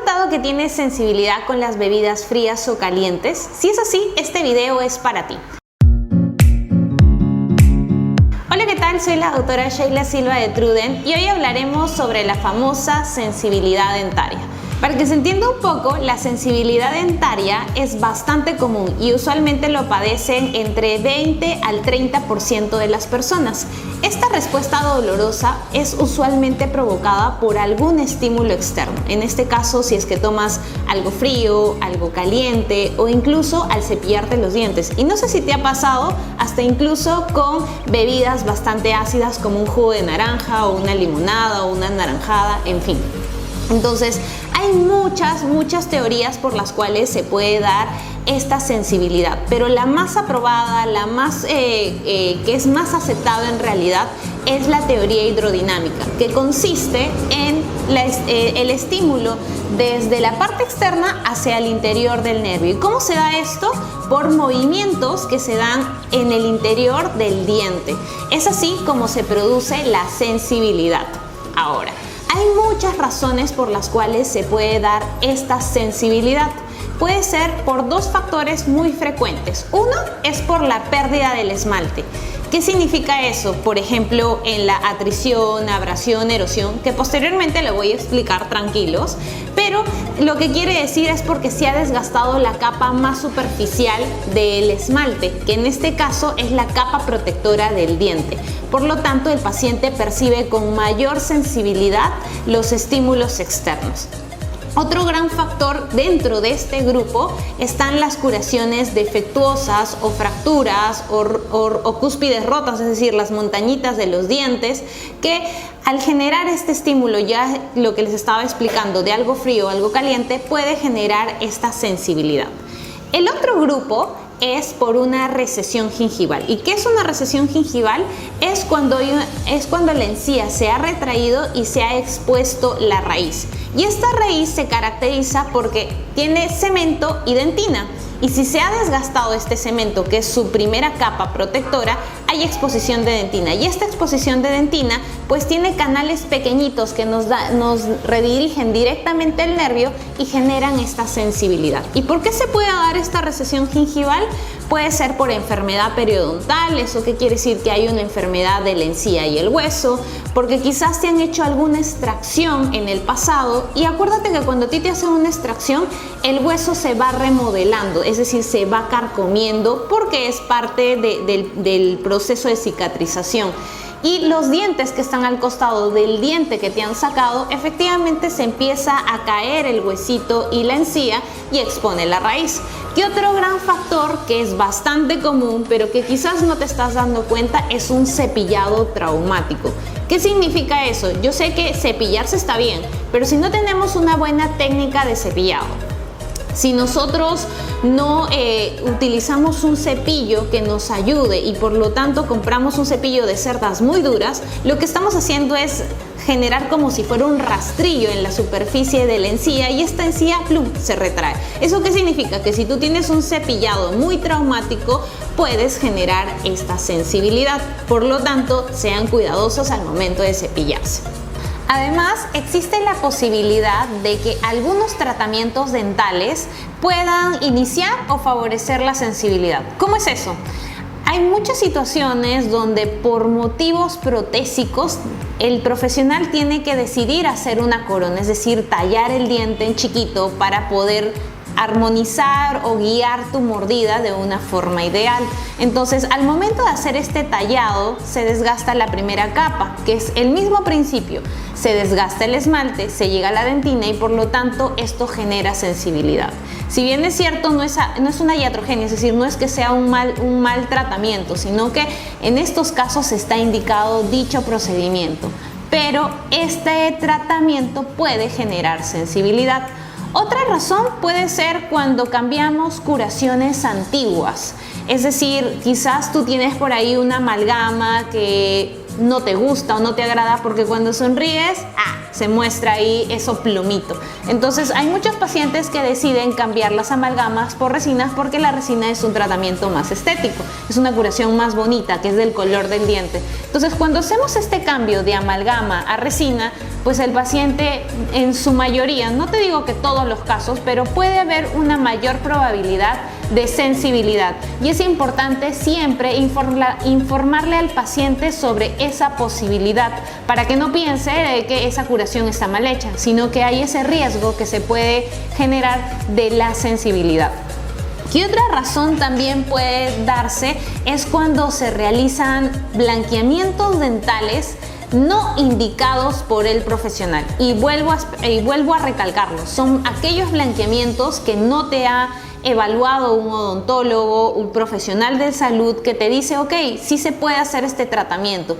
notado que tienes sensibilidad con las bebidas frías o calientes? Si es así, este video es para ti. Hola, ¿qué tal? Soy la doctora Sheila Silva de Truden y hoy hablaremos sobre la famosa sensibilidad dentaria. Para que se entienda un poco, la sensibilidad dentaria es bastante común y usualmente lo padecen entre 20 al 30% de las personas. Esta respuesta dolorosa es usualmente provocada por algún estímulo externo. En este caso, si es que tomas algo frío, algo caliente o incluso al cepillarte los dientes. Y no sé si te ha pasado hasta incluso con bebidas bastante ácidas como un jugo de naranja o una limonada o una naranjada, en fin. Entonces, hay muchas teorías por las cuales se puede dar esta sensibilidad, pero la más aprobada, la más que es más aceptada en realidad, es la teoría hidrodinámica, que consiste en el estímulo desde la parte externa hacia el interior del nervio. ¿Y cómo se da esto? Por movimientos que se dan en el interior del diente. Es así como se produce la sensibilidad. Ahora, hay muchas razones por las cuales se puede dar esta sensibilidad. Puede ser por dos factores muy frecuentes. Uno es por la pérdida del esmalte. ¿Qué significa eso? Por ejemplo, en la atrición, abrasión, erosión, que posteriormente lo voy a explicar, tranquilos, pero lo que quiere decir es porque se ha desgastado la capa más superficial del esmalte, que en este caso es la capa protectora del diente. Por lo tanto, el paciente percibe con mayor sensibilidad los estímulos externos. Otro gran factor dentro de este grupo están las curaciones defectuosas o fracturas o cúspides rotas, es decir, las montañitas de los dientes, que al generar este estímulo, ya lo que les estaba explicando, de algo frío o algo caliente, puede generar esta sensibilidad. El otro grupo es por una recesión gingival. ¿Y qué es una recesión gingival? Es cuando la encía se ha retraído y se ha expuesto la raíz. Y esta raíz se caracteriza porque tiene cemento y dentina. Y si se ha desgastado este cemento, que es su primera capa protectora, hay exposición de dentina. Y esta exposición de dentina pues tiene canales pequeñitos que nos redirigen directamente al nervio y generan esta sensibilidad. ¿Y por qué se puede dar esta recesión gingival? Puede ser por enfermedad periodontal, eso que quiere decir que hay una enfermedad de la encía y el hueso, porque quizás te han hecho alguna extracción en el pasado, y acuérdate que cuando a ti te hacen una extracción, el hueso se va remodelando, es decir, se va carcomiendo porque es parte del proceso de cicatrización. Y los dientes que están al costado del diente que te han sacado, efectivamente se empieza a caer el huesito y la encía y expone la raíz. Y otro gran factor que es bastante común, pero que quizás no te estás dando cuenta, es un cepillado traumático. ¿Qué significa eso? Yo sé que cepillarse está bien, pero si no tenemos una buena técnica de cepillado, si nosotros no utilizamos un cepillo que nos ayude y por lo tanto compramos un cepillo de cerdas muy duras, lo que estamos haciendo es generar como si fuera un rastrillo en la superficie de la encía y esta encía ¡plum!, se retrae. ¿Eso qué significa? Que si tú tienes un cepillado muy traumático, puedes generar esta sensibilidad. Por lo tanto, sean cuidadosos al momento de cepillarse. Además, existe la posibilidad de que algunos tratamientos dentales puedan iniciar o favorecer la sensibilidad. ¿Cómo es eso? Hay muchas situaciones donde por motivos protésicos el profesional tiene que decidir hacer una corona, es decir, tallar el diente en chiquito para poder armonizar o guiar tu mordida de una forma ideal. Entonces, al momento de hacer este tallado, se desgasta la primera capa, que es el mismo principio. Se desgasta el esmalte, se llega a la dentina y por lo tanto esto genera sensibilidad. Si bien es cierto, no es una iatrogenia, es decir, no es que sea un mal tratamiento, sino que en estos casos está indicado dicho procedimiento. Pero este tratamiento puede generar sensibilidad. Otra razón puede ser cuando cambiamos curaciones antiguas. Es decir, quizás tú tienes por ahí una amalgama que no te gusta o no te agrada porque cuando sonríes, se muestra ahí eso plumito. Entonces hay muchos pacientes que deciden cambiar las amalgamas por resinas porque la resina es un tratamiento más estético, es una curación más bonita, que es del color del diente. Entonces cuando hacemos este cambio de amalgama a resina, pues el paciente en su mayoría, no te digo que todos los casos, pero puede haber una mayor probabilidad de sensibilidad, y es importante siempre informarle al paciente sobre esa posibilidad para que no piense de que esa curación está mal hecha, sino que hay ese riesgo que se puede generar de la sensibilidad. Y otra razón también puede darse es cuando se realizan blanqueamientos dentales no indicados por el profesional, y vuelvo a recalcarlo, son aquellos blanqueamientos que no te ha evaluado un odontólogo, un profesional de salud que te dice, ok, sí se puede hacer este tratamiento.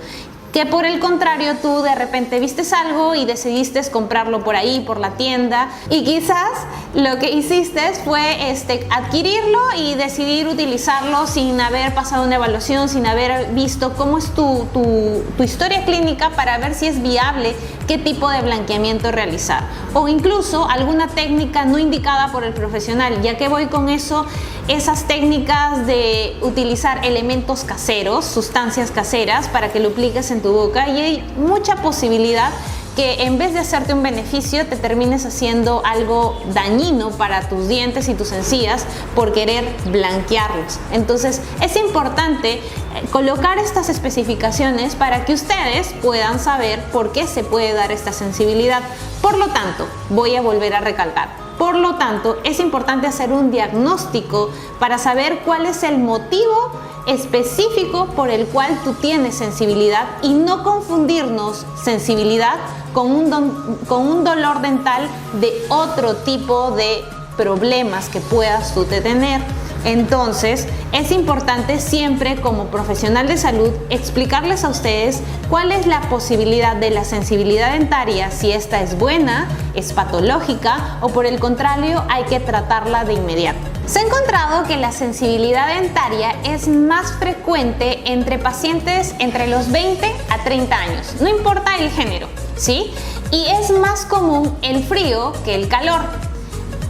Que por el contrario tú de repente vistes algo y decidiste comprarlo por ahí, por la tienda, y quizás lo que hiciste fue adquirirlo y decidir utilizarlo sin haber pasado una evaluación, sin haber visto cómo es tu historia clínica para ver si es viable qué tipo de blanqueamiento realizar, o incluso alguna técnica no indicada por el profesional. ¿Ya que voy con eso? Esas técnicas de utilizar elementos caseros, sustancias caseras para que lo apliques en tu boca, y hay mucha posibilidad que en vez de hacerte un beneficio te termines haciendo algo dañino para tus dientes y tus encías por querer blanquearlos. Entonces es importante colocar estas especificaciones para que ustedes puedan saber por qué se puede dar esta sensibilidad. Por lo tanto, voy a volver a recalcar, por lo tanto, es importante hacer un diagnóstico para saber cuál es el motivo específico por el cual tú tienes sensibilidad, y no confundirnos sensibilidad con un dolor dental de otro tipo de problemas que puedas tú tener. Entonces, es importante siempre como profesional de salud explicarles a ustedes cuál es la posibilidad de la sensibilidad dentaria, si esta es buena, es patológica o por el contrario hay que tratarla de inmediato. Se ha encontrado que la sensibilidad dentaria es más frecuente entre pacientes entre los 20 a 30 años, no importa el género, ¿sí? Y es más común el frío que el calor.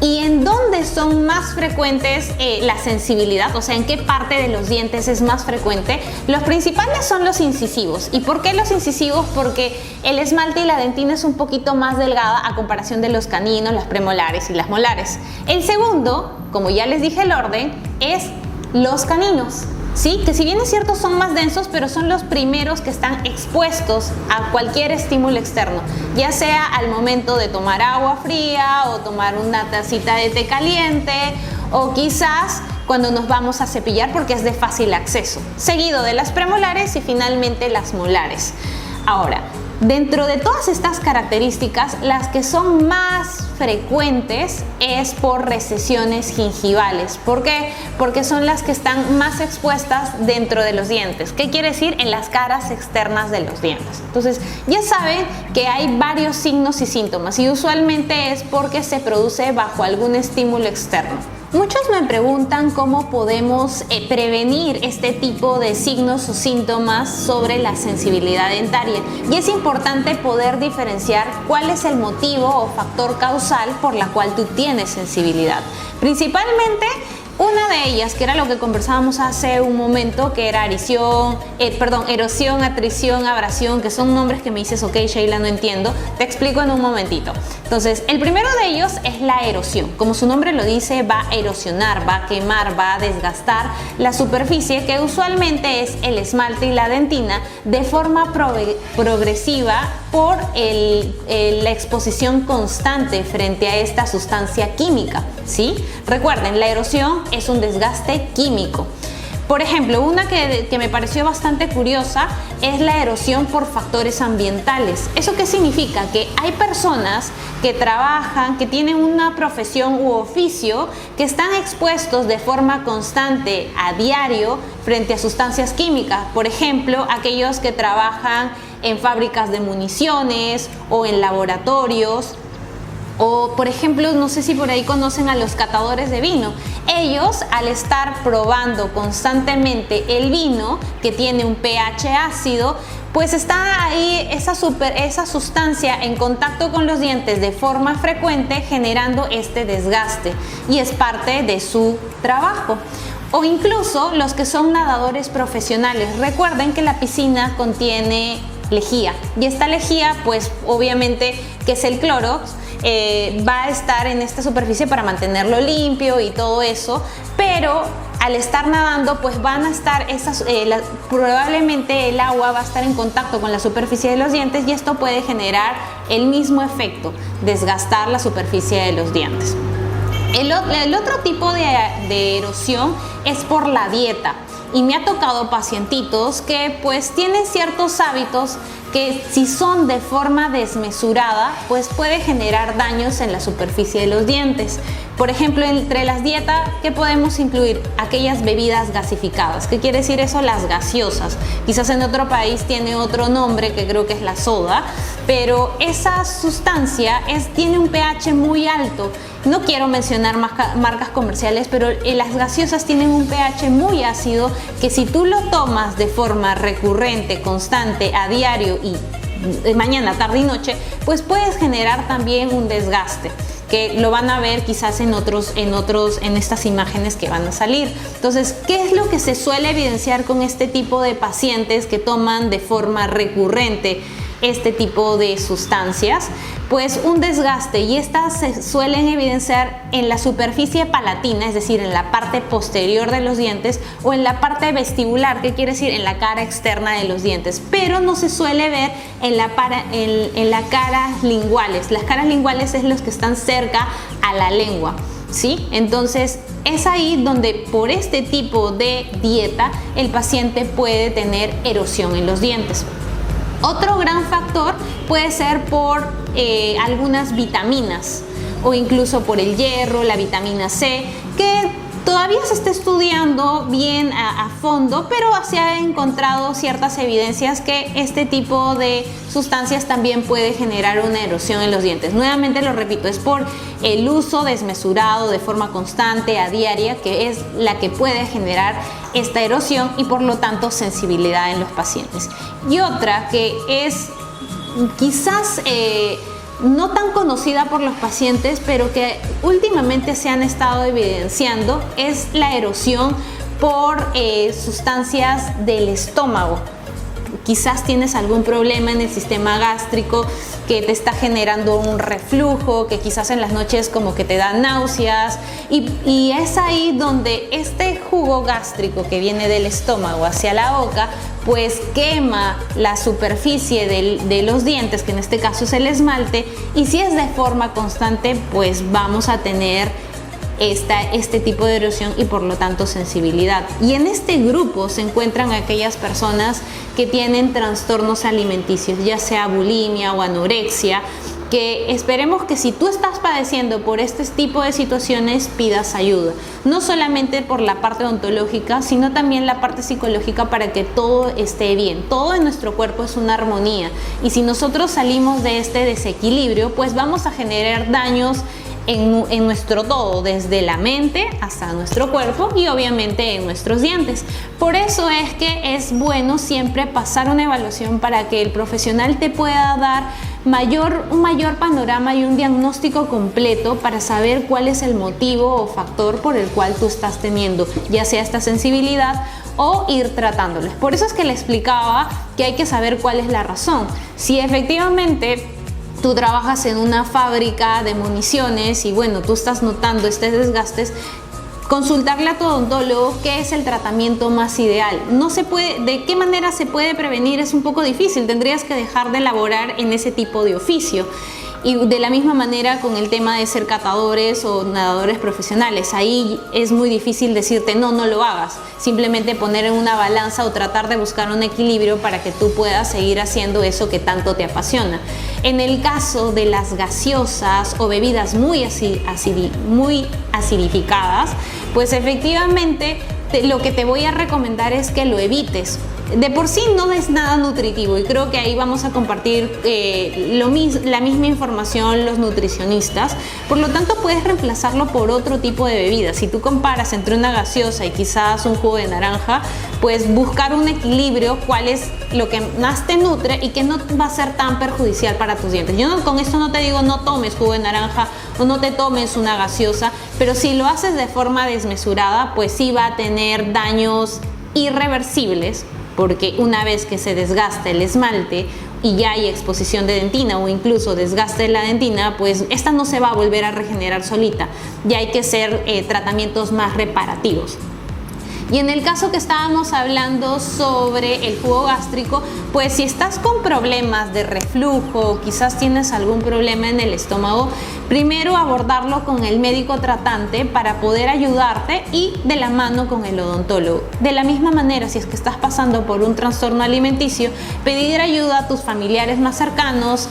¿Y en dónde son más frecuentes la sensibilidad? O sea, ¿en qué parte de los dientes es más frecuente? Los principales son los incisivos. ¿Y por qué los incisivos? Porque el esmalte y la dentina es un poquito más delgada a comparación de los caninos, las premolares y las molares. El segundo, como ya les dije el orden, es los caninos. Sí, que si bien es cierto son más densos, pero son los primeros que están expuestos a cualquier estímulo externo, ya sea al momento de tomar agua fría o tomar una tacita de té caliente, o quizás cuando nos vamos a cepillar porque es de fácil acceso, seguido de las premolares y finalmente las molares. Ahora, dentro de todas estas características, las que son más frecuentes es por recesiones gingivales. ¿Por qué? Porque son las que están más expuestas dentro de los dientes. ¿Qué quiere decir? En las caras externas de los dientes. Entonces, ya saben que hay varios signos y síntomas, y usualmente es porque se produce bajo algún estímulo externo. Muchos me preguntan cómo podemos prevenir este tipo de signos o síntomas sobre la sensibilidad dentaria, y es importante poder diferenciar cuál es el motivo o factor causal por la cual tú tienes sensibilidad. Principalmente una de ellas, que era lo que conversábamos hace un momento, que era erosión, atrición, abrasión, que son nombres que me dices, ok Sheila, no entiendo, te explico en un momentito. Entonces, el primero de ellos es la erosión. Como su nombre lo dice, va a erosionar, va a quemar, va a desgastar la superficie, que usualmente es el esmalte y la dentina, de forma progresiva por la exposición constante frente a esta sustancia química, ¿sí? Recuerden, la erosión es un desgaste químico. Por ejemplo, una que me pareció bastante curiosa es la erosión por factores ambientales. ¿Eso qué significa? Que hay personas que trabajan, que tienen una profesión u oficio, que están expuestos de forma constante a diario frente a sustancias químicas. Por ejemplo, aquellos que trabajan en fábricas de municiones o en laboratorios. O por ejemplo, no sé si por ahí conocen a los catadores de vino. Ellos, al estar probando constantemente el vino que tiene un pH ácido, pues está ahí esa sustancia en contacto con los dientes de forma frecuente, generando este desgaste, y es parte de su trabajo. O incluso los que son nadadores profesionales. Recuerden que la piscina contiene lejía, y esta lejía, pues obviamente, que es el Clorox, va a estar en esta superficie para mantenerlo limpio y todo eso, pero al estar nadando, pues van a estar probablemente el agua va a estar en contacto con la superficie de los dientes, y esto puede generar el mismo efecto, desgastar la superficie de los dientes. El otro tipo de erosión es por la dieta, y me ha tocado pacientitos que pues tienen ciertos hábitos que, si son de forma desmesurada, pues puede generar daños en la superficie de los dientes. Por ejemplo, entre las dietas, ¿qué podemos incluir? Aquellas bebidas gasificadas. ¿Qué quiere decir eso? Las gaseosas. Quizás en otro país tiene otro nombre, que creo que es la soda, pero esa sustancia tiene un pH muy alto. No quiero mencionar marcas comerciales, pero las gaseosas tienen un pH muy ácido, que si tú lo tomas de forma recurrente, constante, a diario y de mañana, tarde y noche, pues puedes generar también un desgaste, que lo van a ver quizás en estas imágenes que van a salir. Entonces, ¿qué es lo que se suele evidenciar con este tipo de pacientes que toman de forma recurrente este tipo de sustancias? Pues un desgaste, y estas se suelen evidenciar en la superficie palatina, es decir, en la parte posterior de los dientes, o en la parte vestibular, que quiere decir en la cara externa de los dientes, pero no se suele ver en las caras linguales. Las caras linguales es los que están cerca a la lengua, ¿sí? Entonces es ahí donde, por este tipo de dieta, el paciente puede tener erosión en los dientes. Otro gran factor puede ser por algunas vitaminas, o incluso por el hierro, la vitamina C, que todavía se está estudiando bien a fondo, pero se ha encontrado ciertas evidencias que este tipo de sustancias también puede generar una erosión en los dientes. Nuevamente lo repito, es por el uso desmesurado de forma constante, a diaria, que es la que puede generar esta erosión, y por lo tanto sensibilidad en los pacientes. Y otra que es quizás no tan conocida por los pacientes, pero que últimamente se han estado evidenciando, es la erosión por sustancias del estómago. Quizás tienes algún problema en el sistema gástrico que te está generando un reflujo, que quizás en las noches como que te da náuseas, y es ahí donde este jugo gástrico que viene del estómago hacia la boca pues quema la superficie de los dientes, que en este caso es el esmalte, y si es de forma constante pues vamos a tener este tipo de erosión y por lo tanto sensibilidad. Y en este grupo se encuentran aquellas personas que tienen trastornos alimenticios, ya sea bulimia o anorexia, que esperemos que si tú estás padeciendo por este tipo de situaciones, pidas ayuda, no solamente por la parte odontológica, sino también la parte psicológica, para que todo esté bien. Todo en nuestro cuerpo es una armonía, y si nosotros salimos de este desequilibrio, pues vamos a generar daños en nuestro todo, desde la mente hasta nuestro cuerpo y obviamente en nuestros dientes. Por eso es que es bueno siempre pasar una evaluación, para que el profesional te pueda dar un mayor panorama y un diagnóstico completo, para saber cuál es el motivo o factor por el cual tú estás teniendo ya sea esta sensibilidad, o ir tratándolos. Por eso es que le explicaba que hay que saber cuál es la razón. Si efectivamente tú trabajas en una fábrica de municiones y bueno, tú estás notando estos desgastes, consultarle a tu odontólogo qué es el tratamiento más ideal. No se puede, de qué manera se puede prevenir es un poco difícil, tendrías que dejar de laborar en ese tipo de oficio. Y de la misma manera con el tema de ser catadores o nadadores profesionales, ahí es muy difícil decirte no lo hagas, simplemente poner en una balanza o tratar de buscar un equilibrio para que tú puedas seguir haciendo eso que tanto te apasiona. En el caso de las gaseosas o bebidas muy acidificadas, pues efectivamente lo que te voy a recomendar es que lo evites. de por sí no es nada nutritivo, y creo que ahí vamos a compartir la misma información los nutricionistas. Por lo tanto, puedes reemplazarlo por otro tipo de bebida. Si tú comparas entre una gaseosa y quizás un jugo de naranja, pues buscar un equilibrio, cuál es lo que más te nutre y que no va a ser tan perjudicial para tus dientes. Yo con esto no te digo no tomes jugo de naranja o no te tomes una gaseosa, pero si lo haces de forma desmesurada, pues sí va a tener daños irreversibles, porque una vez que se desgasta el esmalte y ya hay exposición de dentina o incluso desgaste de la dentina, pues esta no se va a volver a regenerar solita. Ya hay que hacer tratamientos más reparativos. Y en el caso que estábamos hablando sobre el jugo gástrico, pues si estás con problemas de reflujo o quizás tienes algún problema en el estómago, primero abordarlo con el médico tratante para poder ayudarte y de la mano con el odontólogo. De la misma manera, si es que estás pasando por un trastorno alimenticio, pedir ayuda a tus familiares más cercanos,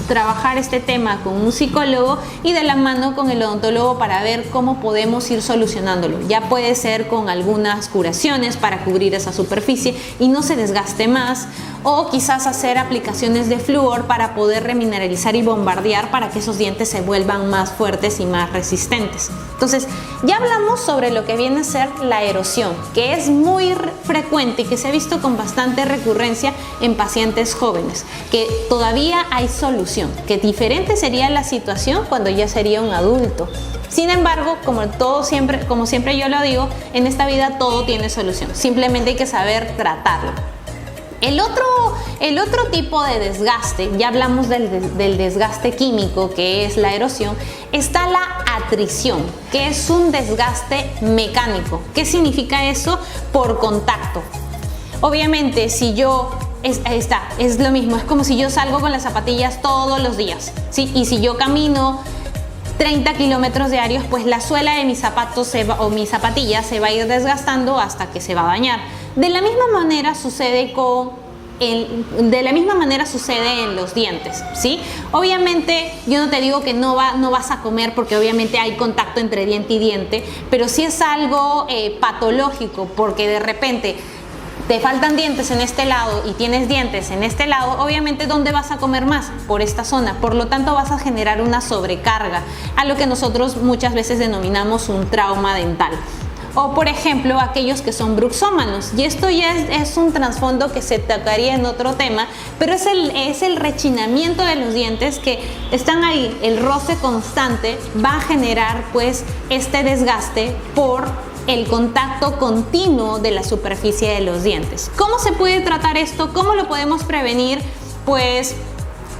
trabajar este tema con un psicólogo y de la mano con el odontólogo para ver cómo podemos ir solucionándolo. Ya puede ser con algunas curaciones para cubrir esa superficie y no se desgaste más, o quizás hacer aplicaciones de flúor para poder remineralizar y bombardear para que esos dientes se vuelvan más fuertes y más resistentes. Entonces, ya hablamos sobre lo que viene a ser la erosión, que es muy frecuente y que se ha visto con bastante recurrencia en pacientes jóvenes, que todavía hay solución, que diferente sería la situación cuando ya sería un adulto. Sin embargo, como siempre yo lo digo, en esta vida todo tiene solución, simplemente hay que saber tratarlo. El otro tipo de desgaste, ya hablamos del desgaste químico, que es la erosión, está la atrición, que es un desgaste mecánico. ¿Qué significa eso? Por contacto. Obviamente, si yo es lo mismo, es como si yo salgo con las zapatillas todos los días, ¿sí? Y si yo camino 30 kilómetros diarios, pues la suela de mis zapatos o mi zapatilla se va a ir desgastando hasta que se va a dañar. De la misma manera sucede en los dientes, ¿sí? Obviamente yo no te digo que no vas a comer, porque obviamente hay contacto entre diente y diente, pero si es algo patológico, porque de repente te faltan dientes en este lado y tienes dientes en este lado, obviamente ¿dónde vas a comer más? Por esta zona. Por lo tanto, vas a generar una sobrecarga, a lo que nosotros muchas veces denominamos un trauma dental. O por ejemplo, aquellos que son bruxómanos, y esto ya es un trasfondo que se tocaría en otro tema, pero es el rechinamiento de los dientes que están ahí, el roce constante va a generar pues este desgaste por el contacto continuo de la superficie de los dientes. ¿Cómo se puede tratar esto? ¿Cómo lo podemos prevenir? Pues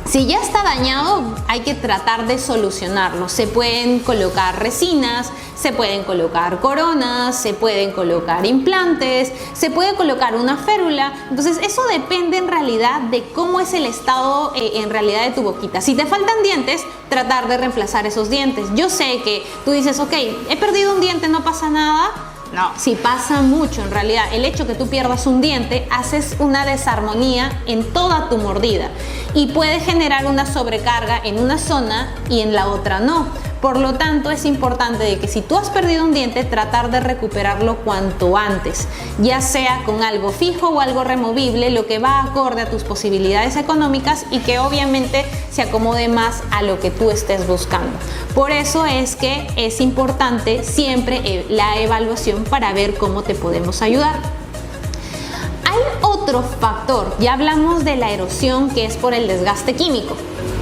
si ya está dañado, hay que tratar de solucionarlo. Se pueden colocar resinas, se pueden colocar coronas, se pueden colocar implantes, se puede colocar una férula. Entonces eso depende en realidad de cómo es el estado en realidad de tu boquita. Si te faltan dientes, tratar de reemplazar esos dientes. Yo sé que tú dices, ok, he perdido un diente, no pasa nada. No, sí pasa mucho en realidad. El hecho que tú pierdas un diente, haces una desarmonía en toda tu mordida y puede generar una sobrecarga en una zona y en la otra no. Por lo tanto, es importante de que si tú has perdido un diente, tratar de recuperarlo cuanto antes, ya sea con algo fijo o algo removible, lo que va acorde a tus posibilidades económicas y que obviamente se acomode más a lo que tú estés buscando. Por eso es que es importante siempre la evaluación para ver cómo te podemos ayudar. Hay otro factor, ya hablamos de la erosión, que es por el desgaste químico.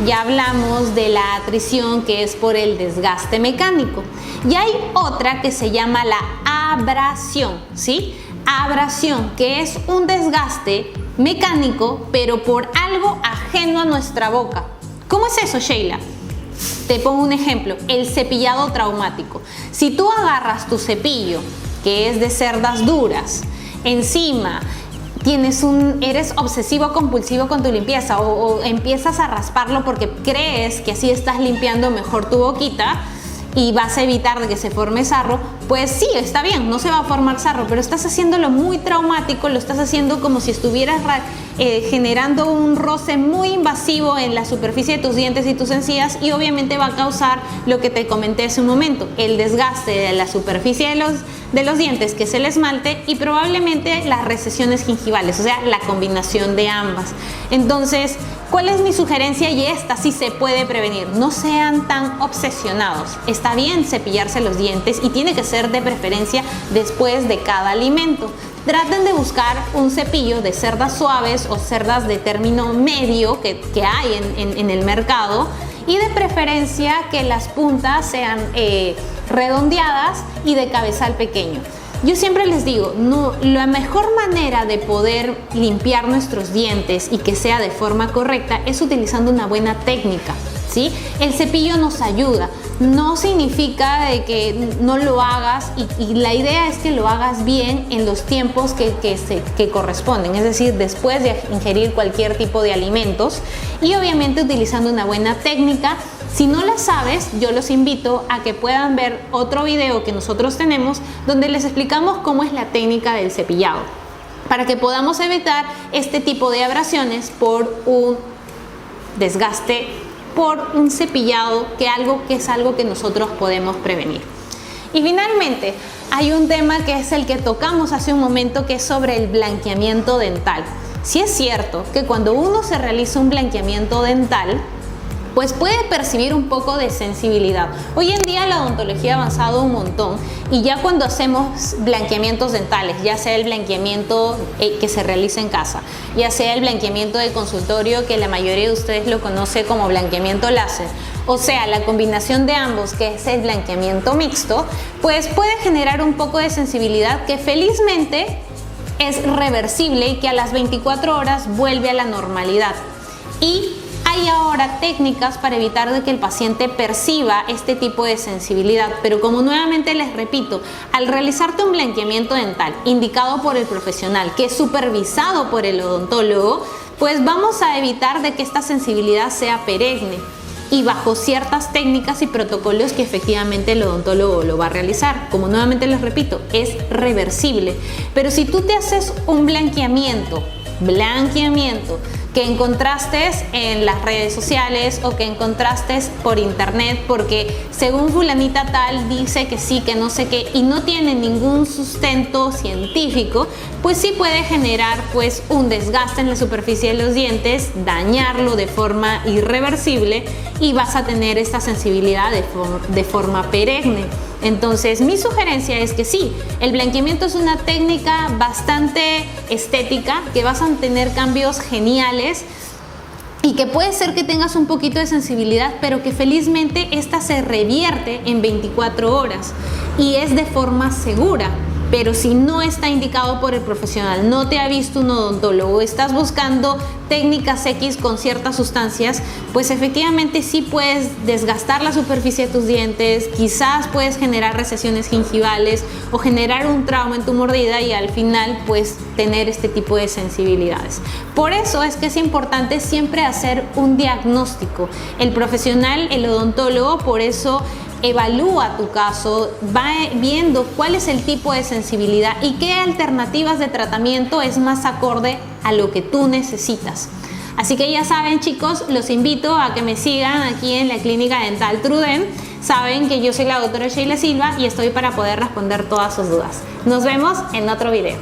Ya hablamos de la atrición, que es por el desgaste mecánico. Y hay otra que se llama la abrasión, ¿sí? Abrasión, que es un desgaste mecánico, pero por algo ajeno a nuestra boca. ¿Cómo es eso, Sheila? Te pongo un ejemplo, el cepillado traumático. Si tú agarras tu cepillo, que es de cerdas duras, encima eres obsesivo compulsivo con tu limpieza o empiezas a rasparlo porque crees que así estás limpiando mejor tu boquita y vas a evitar de que se forme sarro, pues sí, está bien, no se va a formar sarro, pero estás haciéndolo muy traumático, lo estás haciendo como si estuvieras generando un roce muy invasivo en la superficie de tus dientes y tus encías, y obviamente va a causar lo que te comenté hace un momento, el desgaste de la superficie de los dientes, que es el esmalte, y probablemente las recesiones gingivales, o sea, la combinación de ambas. Entonces, ¿cuál es mi sugerencia? Y esta sí se puede prevenir. No sean tan obsesionados. Está bien cepillarse los dientes y tiene que ser de preferencia después de cada alimento. Traten de buscar un cepillo de cerdas suaves o cerdas de término medio que hay en el mercado, y de preferencia que las puntas sean redondeadas y de cabezal pequeño. Yo siempre les digo, la mejor manera de poder limpiar nuestros dientes y que sea de forma correcta es utilizando una buena técnica, ¿sí? El cepillo nos ayuda, no significa de que no lo hagas, y la idea es que lo hagas bien en los tiempos que corresponden, es decir, después de ingerir cualquier tipo de alimentos, y obviamente utilizando una buena técnica. Si no la sabes, yo los invito a que puedan ver otro video que nosotros tenemos donde les explicamos cómo es la técnica del cepillado, para que podamos evitar este tipo de abrasiones por un desgaste, por un cepillado, que es algo que nosotros podemos prevenir. Y finalmente, hay un tema que es el que tocamos hace un momento, que es sobre el blanqueamiento dental. Sí es cierto que cuando uno se realiza un blanqueamiento dental, pues puede percibir un poco de sensibilidad. Hoy en día la odontología ha avanzado un montón, y ya cuando hacemos blanqueamientos dentales, ya sea el blanqueamiento que se realiza en casa, ya sea el blanqueamiento de consultorio, que la mayoría de ustedes lo conoce como blanqueamiento láser, o sea, la combinación de ambos, que es el blanqueamiento mixto, pues puede generar un poco de sensibilidad que felizmente es reversible y que a las 24 horas vuelve a la normalidad. Y hay ahora técnicas para evitar de que el paciente perciba este tipo de sensibilidad, pero como nuevamente les repito, al realizarte un blanqueamiento dental indicado por el profesional, que es supervisado por el odontólogo, pues vamos a evitar de que esta sensibilidad sea perenne, y bajo ciertas técnicas y protocolos que efectivamente el odontólogo lo va a realizar. Como nuevamente les repito, es reversible. Pero si tú te haces un blanqueamiento que encontraste en las redes sociales o que encontraste por internet, porque según fulanita tal dice que sí, que no sé qué, y no tiene ningún sustento científico, pues sí puede generar pues un desgaste en la superficie de los dientes, dañarlo de forma irreversible, y vas a tener esta sensibilidad de forma perenne. Entonces, mi sugerencia es que sí, el blanqueamiento es una técnica bastante estética, que vas a tener cambios geniales, y que puede ser que tengas un poquito de sensibilidad, pero que felizmente esta se revierte en 24 horas y es de forma segura. Pero si no está indicado por el profesional, no te ha visto un odontólogo, estás buscando técnicas X con ciertas sustancias, pues efectivamente sí puedes desgastar la superficie de tus dientes, quizás puedes generar recesiones gingivales o generar un trauma en tu mordida, y al final pues tener este tipo de sensibilidades. Por eso es que es importante siempre hacer un diagnóstico. El profesional, el odontólogo, por eso evalúa tu caso, va viendo cuál es el tipo de sensibilidad y qué alternativas de tratamiento es más acorde a lo que tú necesitas. Así que ya saben, chicos, los invito a que me sigan aquí en la Clínica Dental Truden. Saben que yo soy la doctora Sheila Silva y estoy para poder responder todas sus dudas. Nos vemos en otro video.